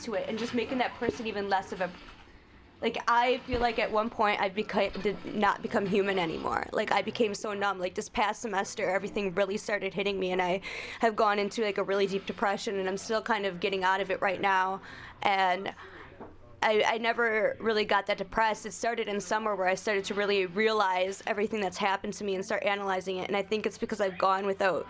to it and just making that person even less of a, like, I feel like at one point did not become human anymore. Like, I became so numb. Like, this past semester, everything really started hitting me, and I have gone into, like, a really deep depression, and I'm still kind of getting out of it right now. And I never really got that depressed. It started in summer where I started to really realize everything that's happened to me and start analyzing it. And I think it's because I've gone without,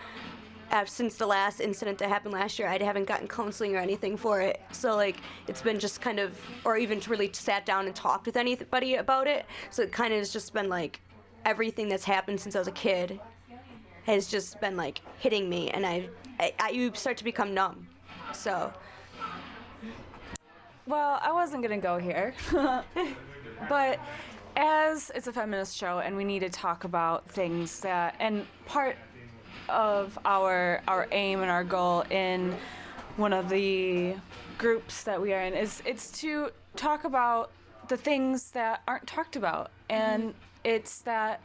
since the last incident that happened last year, I haven't gotten counseling or anything for it. So, like, it's been just kind of, or even really sat down and talked with anybody about it. So it kind of has just been like everything that's happened since I was a kid has just been like hitting me, and you start to become numb. So. Well, I wasn't gonna go here, but as it's a feminist show and we need to talk about things that, and part of our aim and our goal in one of the groups that we are in is it's to talk about the things that aren't talked about, and it's that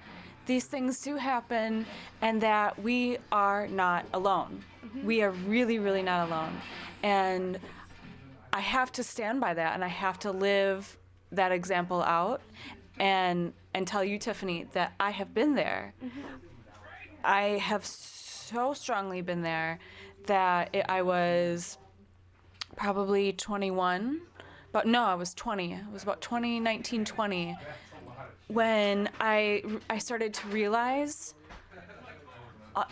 these things do happen and that we are not alone. We are really, really not alone. And I have to stand by that, and I have to live that example out and tell you, Tiffany, that I have been there. I have so strongly been there that I was probably 21, but no, I was 20. It was about 2019, 20, when I started to realize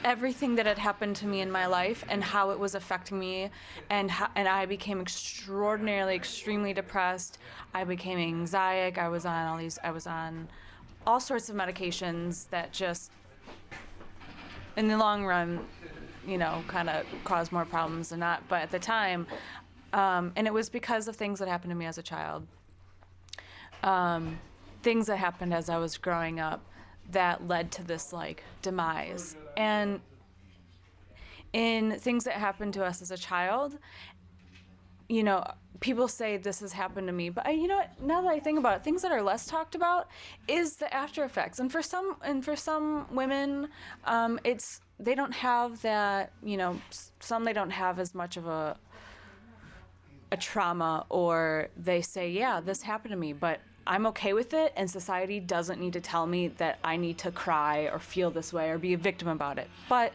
everything that had happened to me in my life and how it was affecting me, and I became extremely depressed. I became anxiety. I was on all sorts of medications that just, in the long run, kind of caused more problems than not. But at the time, and it was because of things that happened to me as a child, things that happened as I was growing up that led to this, like, demise. And in things that happened to us as a child, people say this has happened to me, but now that I think about it, things that are less talked about is the after effects. And for some women, they don't have that, some they don't have as much of a trauma, or they say, yeah, this happened to me, but I'm okay with it, and society doesn't need to tell me that I need to cry or feel this way or be a victim about it. But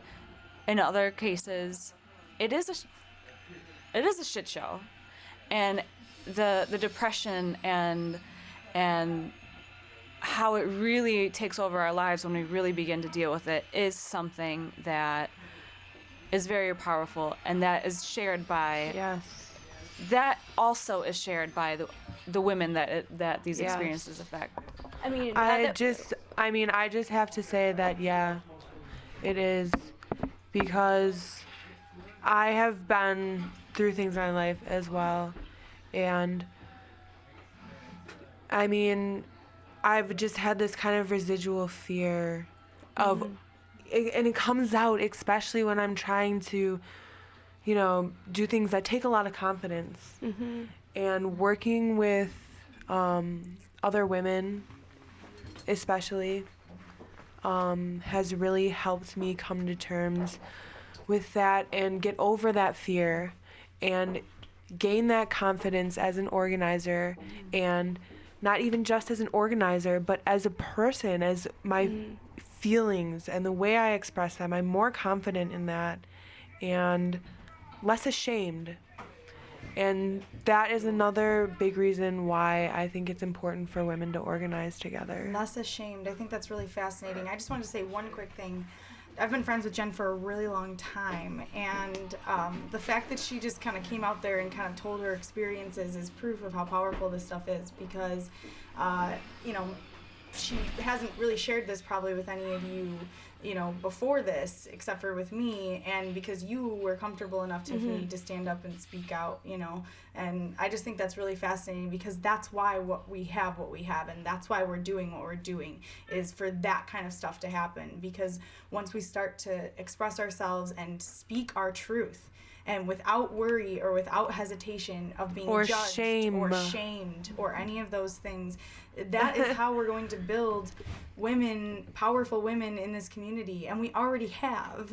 in other cases, it is a shit show. And the depression and how it really takes over our lives when we really begin to deal with it is something that is very powerful, and that is shared by that also is shared by the women that these experiences affect. I just have to say that, yeah, it is, because I have been through things in my life as well, and I've just had this kind of residual fear of, and it comes out especially when I'm trying to, do things that take a lot of confidence. And working with other women, especially, has really helped me come to terms with that and get over that fear and gain that confidence as an organizer, and not even just as an organizer, but as a person, as my feelings and the way I express them. I'm more confident in that and less ashamed. And that is another big reason why I think it's important for women to organize together. Less ashamed. I think that's really fascinating. I just wanted to say one quick thing. I've been friends with Jen for a really long time, and the fact that she just kind of came out there and kind of told her experiences is proof of how powerful this stuff is, because, she hasn't really shared this probably with any of you, before this, except for with me, and because you were comfortable enough, Tiffany, to stand up and speak out, and I just think that's really fascinating, because that's why we have, and that's why we're doing what we're doing, is for that kind of stuff to happen, because once we start to express ourselves and speak our truth, and without worry or without hesitation of being judged or shamed or any of those things, that is how we're going to build women, powerful women in this community. And we already have,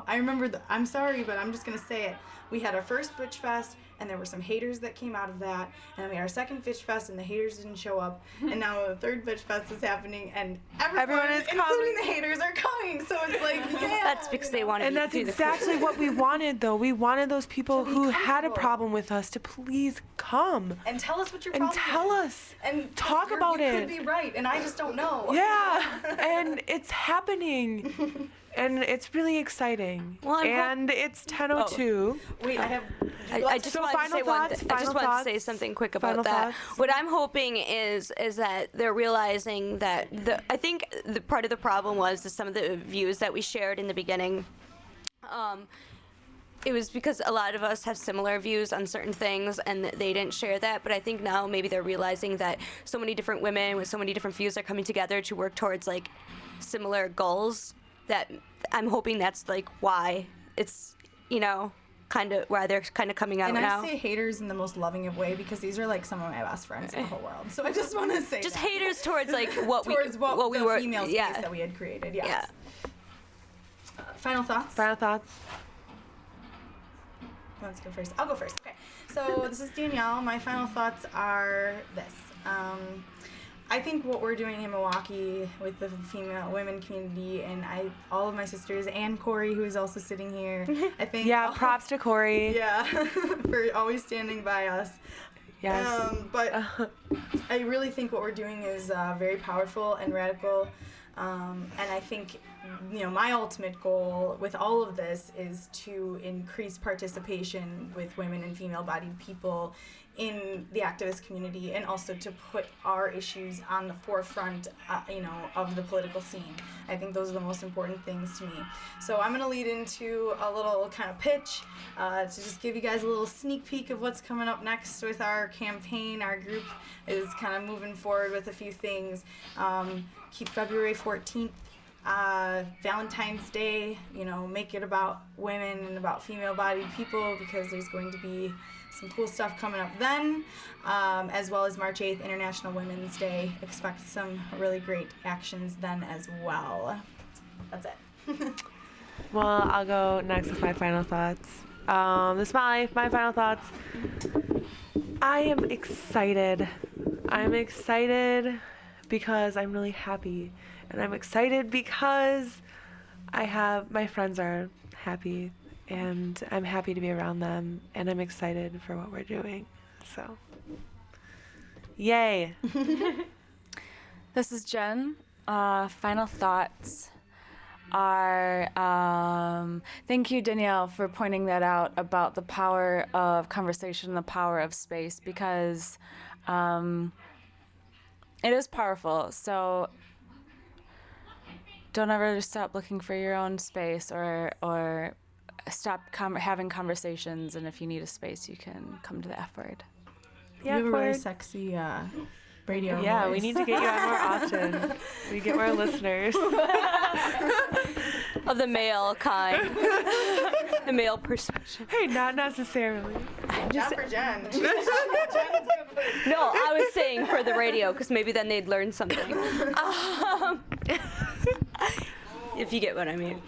I remember, I'm sorry, but I'm just going to say it. We had our first Butch Fest, and there were some haters that came out of that. And then we had our second Fish Fest, and the haters didn't show up. And now the third Fish Fest is happening, and everyone is including coming. the haters, are coming. So it's like, yeah. That's because they wanted And to that's do the exactly what we wanted, though. We wanted those people To be who had a comfortable. problem with us to please come And tell us what your and problem tell is. us. And Talk you about it. could be right, and I just don't know. Yeah, and it's happening. And it's really exciting. Well, I'm hop- and it's 10:02. Wait, I have. I just So wanted to final say one. thoughts, I just final wanted to say thoughts, something quick final about that. thoughts. What I'm hoping is that they're realizing that I think the part of the problem was some of the views that we shared in the beginning. It was because a lot of us have similar views on certain things, and they didn't share that. But I think now maybe they're realizing that so many different women with so many different views are coming together to work towards like similar goals. That I'm hoping that's like why it's kind of why they're kind of coming out And now. I say haters in the most loving of way because these are like some of my best friends in the whole world. So I just want to say Just that. haters towards like what towards what we the were female space yeah that we had created. Yes. yeah. Final thoughts? Final thoughts? Let's go first. I'll go first. Okay. So this is Danielle. My final thoughts are this. I think what we're doing in Milwaukee with the female women community, and all of my sisters, and Corey, who is also sitting here, I think. Yeah, props to Corey. Yeah, for always standing by us. Yes. But I really think what we're doing is very powerful and radical. And I think, my ultimate goal with all of this is to increase participation with women and female-bodied people in the activist community, and also to put our issues on the forefront, of the political scene. I think those are the most important things to me. So I'm going to lead into a little kind of pitch to just give you guys a little sneak peek of what's coming up next with our campaign. Our group is kind of moving forward with a few things. Keep February 14th. Valentine's Day, make it about women and about female-bodied people, because there's going to be some cool stuff coming up then, as well as March 8th, International Women's Day. Expect some really great actions then as well. That's it. Well, I'll go next with my final thoughts. This is my final thoughts. I am excited. I'm excited because I'm really happy. And I'm excited because my friends are happy, and I'm happy to be around them, and I'm excited for what we're doing. So, yay. This is Jen. Final thoughts are thank you, Danielle, for pointing that out about the power of conversation, the power of space, because it is powerful. So don't ever stop looking for your own space, or stop having conversations. And if you need a space, you can come to the F Word. Yeah, you have a really Cord. sexy radio Yeah, voice. we need to get you on more often. We get more listeners. of the male kind, the male perspective. Hey, not necessarily. Not for Jen. No, I was saying for the radio, because maybe then they'd learn something. If you get what I mean.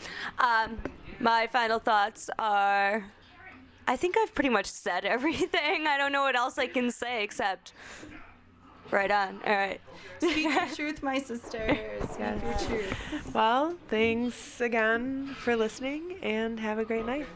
My final thoughts are, I think I've pretty much said everything. I don't know what else I can say except, right on. All right. Speak your truth, my sisters. Speak Yes. your truth. Well, thanks again for listening, and have a great night.